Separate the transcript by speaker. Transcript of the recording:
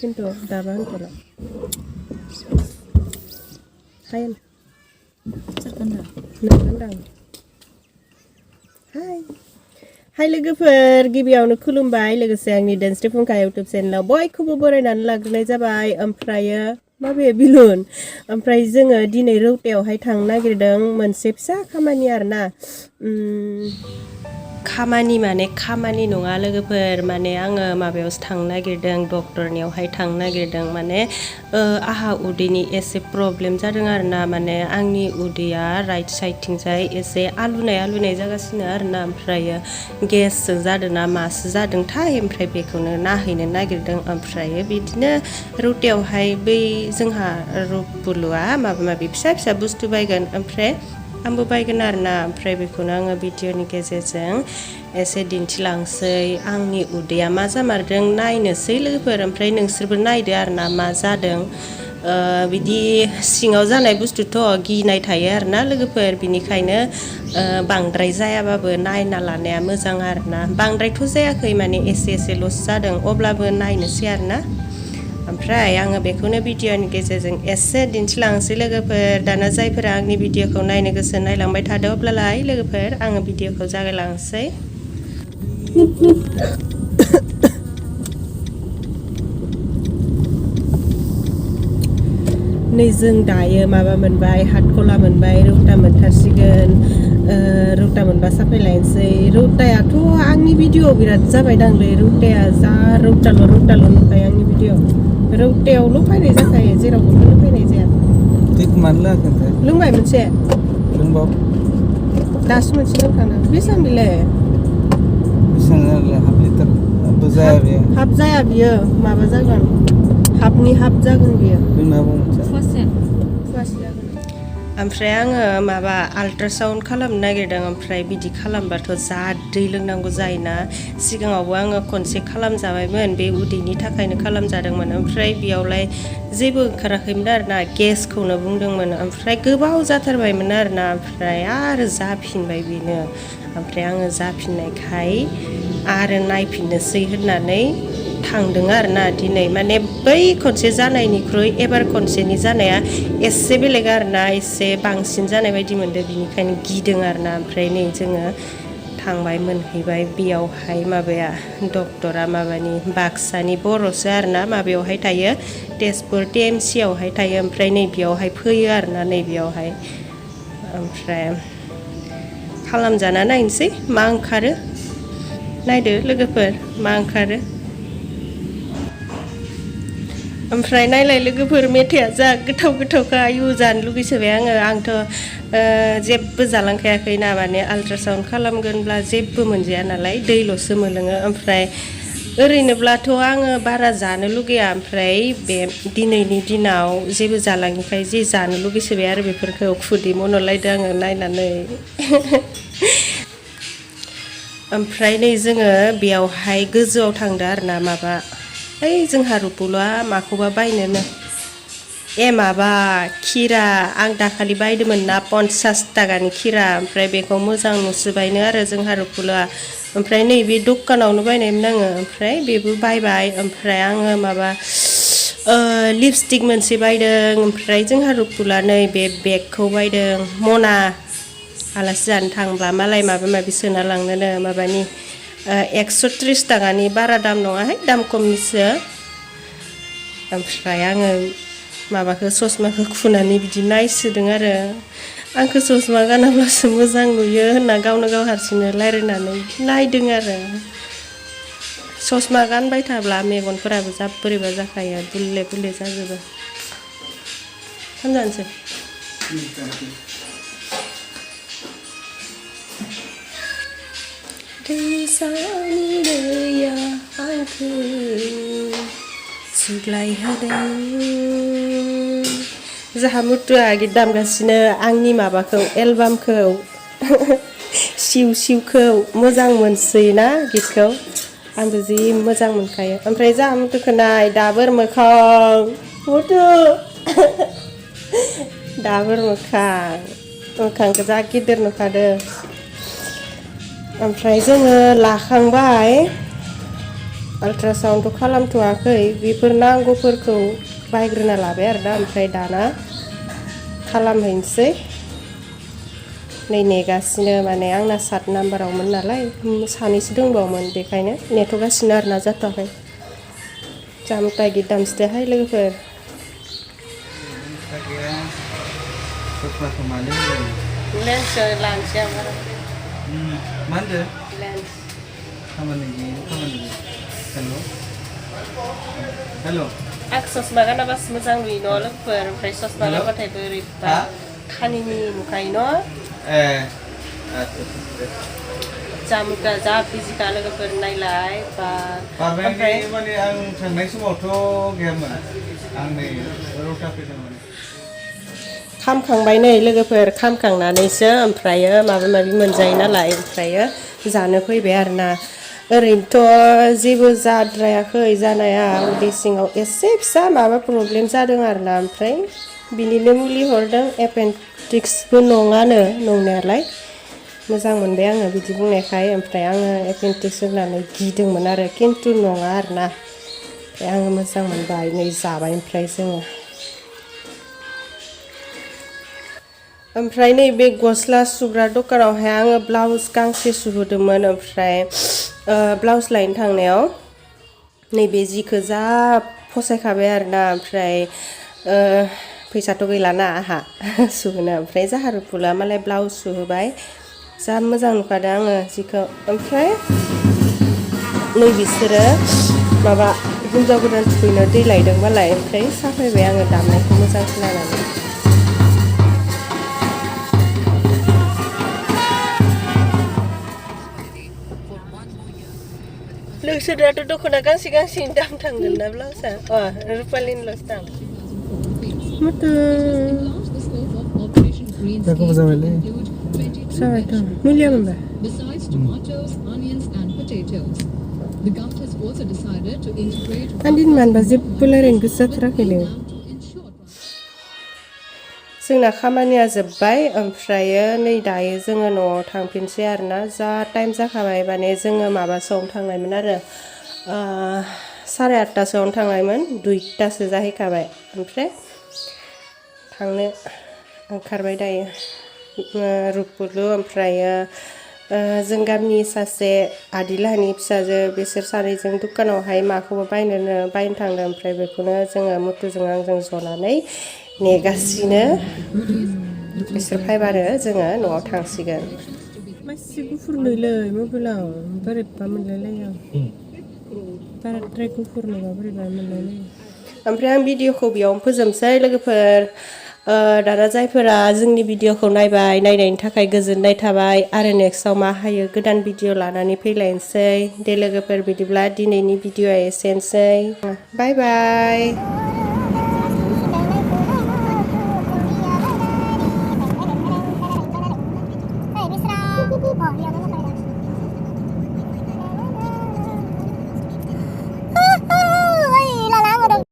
Speaker 1: खिन्थु दाबा होनथ'ला हाय हाय लोगोफोर गिबियावनो खुलुमबाय लोगोसे आंनि धोनस्रि फुंखा इउटुब चेनेलाव बयखौबो बरायनानै लाग्रोनाय जाबाय ओमफ्रायो माबे बिलुन ओमफ्राय जोङो दिनै रौतायावहाय थांनो नागिरदों मोनसे फिसा खामानि आरोना खामानि माने खामानि नङा लोगोफोर माने आङो माबायावसो थांनो नागिरदों डक्टरनियावहाय थांनो नागिरदों माने आहा उदैनि एसे प्रब्लेम जादों आरोना माने आंनि उदैया राइट साइडथिंजाय एसे आलुनाय जागासिनो आरोना ओमफ्रायो गेससो जादोंना मासो जादोंथाय ओमफ्राय बेखौनो नायहैनो नागिरदों ओमफ्रायो बिदिनो रौतायावहाय बै जोंहा रुपुलुआ माबा माबि फिसा बुस्थु बायगोन ओमफ्राय आंबो बायगोन आरोना ओमफ्राय बेखौनो आङो भिडिअनि गेजेरजों एसे दिन्थिलांसै आंनि उदैया मा जामारदों नायनोसै लोगोफोर ओमफ्राय नोंसोरबो नायदो आरोना मा जादों बिदि सिङाव जानाय बुस्थुथ' गिनाय थायो आरोना लोगोफोर बिनिखायनो बांद्राय जायाबाबो नायना लानाया मोजां आरोना बांद्रायथ' जायाखै माने एसेल'सो जादों अब्लाबो नायनोसै आरोना ओमफ्राय आङो बेखौनो भिडिअनि गेजेरजों एसे दिन्थिलांसै लोगोफोर दाना जायफोरा आंनि भिडिअखौ नायनो गोसो नायलांबाय थादो अब्लालाय लोगोफोर आङो भिडिअखौ जागायलांसै नै जों दायो माबा मोनबाय हातखला मोनबाय रौता मोनथारसिगोन रौता मोनबा साफाय लायनोसै रौतायाथ' आंनि भिडिअ बिराद जाबाय दांलै रौताया जा रौताल' नुखायो आंनि भिडिअ रौतायावल' फैनाय जाखायो जेरावबो फैनाय जाया
Speaker 2: मानो लोङाखै
Speaker 1: लोंबाय मोनसे
Speaker 2: लोंबाव
Speaker 1: दासो मोनसे लोंखांदों बेसेबां बेलाय
Speaker 2: बेसेबां हाफ लिटार
Speaker 1: हाफ जाया बियो माबा जागोन हाफनि हाफ जागोन बियो फुवासे जागोन ओमफ्राय आङो माबा आल्ट्रासाउन्ड खालामनो नागिरदों ओमफ्राय बिदि खालामबाथ' जा दै लोंनांगौ जायोना सिगाङावबो आङो खनसे खालामजाबायमोन बे उदैनि थाखायनो खालामजादोंमोन ओमफ्राय बेयावलाय जेबो ओंखाराखैमोन आरोना गेसखौनो बुंदोंमोन ओमफ्राय गोबाव जाथारबायमोन आरोना ओमफ्राय आरो जाफिनबाय बेनो ओमफ्राय आङो जाफिननायखाय आरो नायफिननोसै होननानै थांदों आरोना दिनै माने बै खनसे जानायनिख्रुइ एबार खनसेनि जानाया एसे बेलेग आरोना एसे बांसिन जानाय बायदि मोनदों बिनिखायनो गिदों आरोना ओमफ्राय नै जोङो थांबाय मोनहैबाय बेयावहाय माबाया डक्टरा माबानि बाक्सानि बर'सो आरोना माबायावहाय थायो तेजपुर TMCआवहाय थायो ओमफ्राय नै बेयावहाय फैयो आरोना नै बेयावहाय ओमफ्राय खालामजाना नायनोसै मा ओंखारो नायदो लोगोफोर मा ओंखारो ओमफ्राय नायलाय लोगोफोर मेथाइया जा गोथावखा आयु जानो लुगैसोबाय आंथ' जेबो जालांखायाखैना माने आल्ट्रासाउन्ड खालामगोनब्ला जेबो मोनजाया नालाय दैल'सो मोनलोङो ओमफ्राय ओरैनोब्लाथ' आङो बारा जानो लुगैया ओमफ्राय बे दिनैनि दिनाव जेबो जालाङिखाय जे जानो लुगैसोबाय आरो बेफोरखौ खुदै मन'लायदों आङो नायनानै ओमफ्राय नै जोङो बेयावहाय गोजौआव थांदो आरोना माबा ओइ जोंहा रुपुलआ माखौबा बायनोनो माबा खिरा आं दाखालि बायदोंमोन ना 50 थाखानि खिरा ओमफ्राय बेखौ मोजां नुसोबायनो आरो जोंहा रुपुलआ ओमफ्राय नैबे दखानावनो बायनायमोन आङो ओमफ्राय बेबो बायबाय ओमफ्राय आङो माबा लिपस्टिक मोनसे बायदों ओमफ्राय जोंहा रुपुलआ नै बे बेगखौ बायदों मना आलासि जानो थांब्ला मालाय माबा माबि सोना लांनोनो माबानि 130 थाखानि बारा दाम नङाहाय दाम खमनिसो ओमफ्राय आङो माबाखौ ससमाखौ खुनानै बिदि नायसोदों आरो आंखौ ससमा गानाब्लासो मोजां नुयो होनना गावनो गाव हारसिंनो रायलायनानै नायदों आरो ससमा गानबाय थाब्ला मेगनफोराबो जा बोरैबा जाखायो बुले बुले जाजोबो फानजानोसै दैसानि दैया आंखौ सुग्लायहोदों जाहा मुथुआ गित दामगासिनो आंनि माबाखौ एलबामखौ सिउ मोजां मोनसै ना गितखौ आंबो जि मोजां मोनखायो ओमफ्राय जाहा मुथुखौ नाय दाबोर मोखां मुथु दाबोर मोखांखौ जा गिदिर नुखादों ओमफ्राय जोङो लाखांबाय आल्ट्रासाउन्डखौ खालामथ'वाखै बेफोर नांगौफोरखौ बायग्रोना लाबाय आरो दा ओमफ्राय दाना खालामहैनोसै नै नेगासिनो माने आंना 7 नाम्बारावमोन नालाय सानैसो दंबावोमोन बेखायनो नेथ'गासिनो आरोना जाथ'वाखै जामुटा गिदामसदोहाय लोगोफोर लेन्स लानोसै आं बारा
Speaker 2: मा होनदों
Speaker 1: लेन्स
Speaker 2: खामानि हेल'
Speaker 1: आं ससमा गानाबासो मोजां नुयो न' लोगोफोर ओमफ्राय ससमा गानबाथाय बोरैबा खानिनि नुखायो न' जामुगा जा बिजिखा लोगोफोर नायलाय बा
Speaker 2: ओमफ्राय माने आं थांनाय समावथ' गैयामोन आं नै रौता फैदोंमोन
Speaker 1: खामखांबाय नै लोगोफोर खामखांनानैसो ओमफ्रायो माबा माबि मोनजायो नालाय ओमफ्रायो जानो फैबाय आरोना ओरैनोथ' जेबो जाद्रायाखै जानाया उदै सिङाव एसे फिसा माबा प्रब्लेम जादों आरोना ओमफ्राय बिनिनो मुलि हरदों एपेन्डिक्सबो नङानो नंनायालाय मोजां मोनबाय आङो बिदि बुंनायखाय ओमफ्राय आङो एपेन्डिक्स होननानै गिदोंमोन आरो खिन्थु नङा आरोना ओमफ्राय आङो मोजां मोनबाय नै जाबाय ओमफ्राय जोङो ओमफ्राय नैबे गस्ला सुग्रा दखानावहाय आङो ब्लाउस गांसे सुहोदोंमोन ओमफ्राय ब्लाउस लायनो थांनायाव नैबे जिखौ जा फसायखाबाय आरोना ओमफ्राय फैसाथ' गैलाना आहा सुहोनो ओमफ्राय जाहारुफुला मालाय ब्लाउस सुहोबाय जा मोजां नुखादों आङो जिखौ ओमफ्राय नै बिसोरो माबा हिन्जाव गोदान थुखैनो दै लायदों मालाय ओमफ्राय साफायबाय आङो दामनायखौ मोजां खोनानानै नोंसोरनाथ' दख'ना गांसे गांसेनि दाम थांगोन ना ब्लाउसआ रुपालिनिल'सो दाम
Speaker 2: जाखौबो जाबायलै
Speaker 1: जाबायथ' मुलिया मोनबाय आंदिन मानबा जेबो रायलायनो गोसो जाथाराखैलै जोंना खामानिया जोब्बाय ओमफ्रायो नै दायो जोङो न'आव थांफिनसै आरोना जा टाइम जाखाबाय माने जोङो माबासोआवनो थांनायमोन आरो 8:30सोआवनो थांनायमोन 2टासो जाहैखाबाय ओमफ्राय थांनो ओंखारबाय दायो रुपुलु ओमफ्रायो जों गामिनि सासे आदिलाहानि फिसाजो बिसोर सानैजों दुखानावहाय माखौबा बायनो थांदों ओमफ्राय बेखौनो जोङो मुथुजों आंजों जनानै नेगासिनो बिसोर फैबानो जोङो न'आव थांसिगोन मासे गुफुरनोलै मबाइलाव बोरैबा मोनलायलायो बाराद्राय गुफुर नङा बोरैबा मोनलायलायो ओमफ्राय आं भिडिअखौ बेयावनो फोजोबसै लोगोफोर दाना जायफोरा जोंनि भिडिअखौ नायबाय नायनायनि थाखाय गोजोननाय थाबाय आरो नेक्स्टआव मा हायो गोदान भिडिअ लानानै फैलायनोसै दे लोगोफोर बिदिब्ला दिनैनि भिडिअआ एसेनोसै बाय बाय